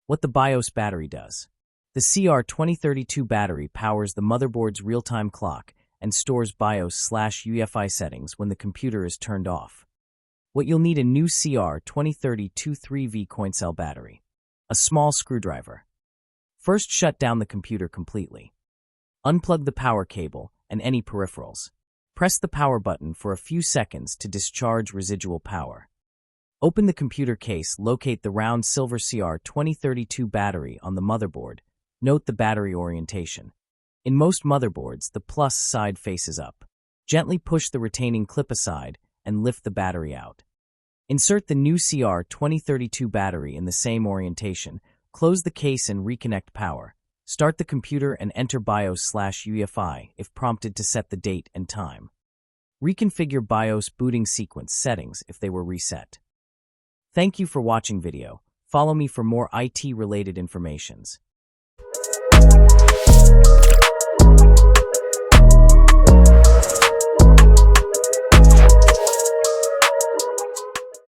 What the BIOS battery does. The CR2032 battery powers the motherboard's real-time clock and stores BIOS/UEFI settings when the computer is turned off. What you'll need: a new CR2032 coin cell battery. A small screwdriver. First, shut down the computer completely. Unplug the power cable and any peripherals. Press the power button for a few seconds to discharge residual power. Open the computer case, locate the round silver CR2032 battery on the motherboard. Note the battery orientation. In most motherboards, the plus side faces up. Gently push the retaining clip aside and lift the battery out. Insert the new CR2032 battery in the same orientation. Close the case and reconnect power. Start the computer and enter BIOS/UEFI if prompted to set the date and time. Reconfigure BIOS booting sequence settings if they were reset. Thank you for watching video. Follow me for more IT-related informations.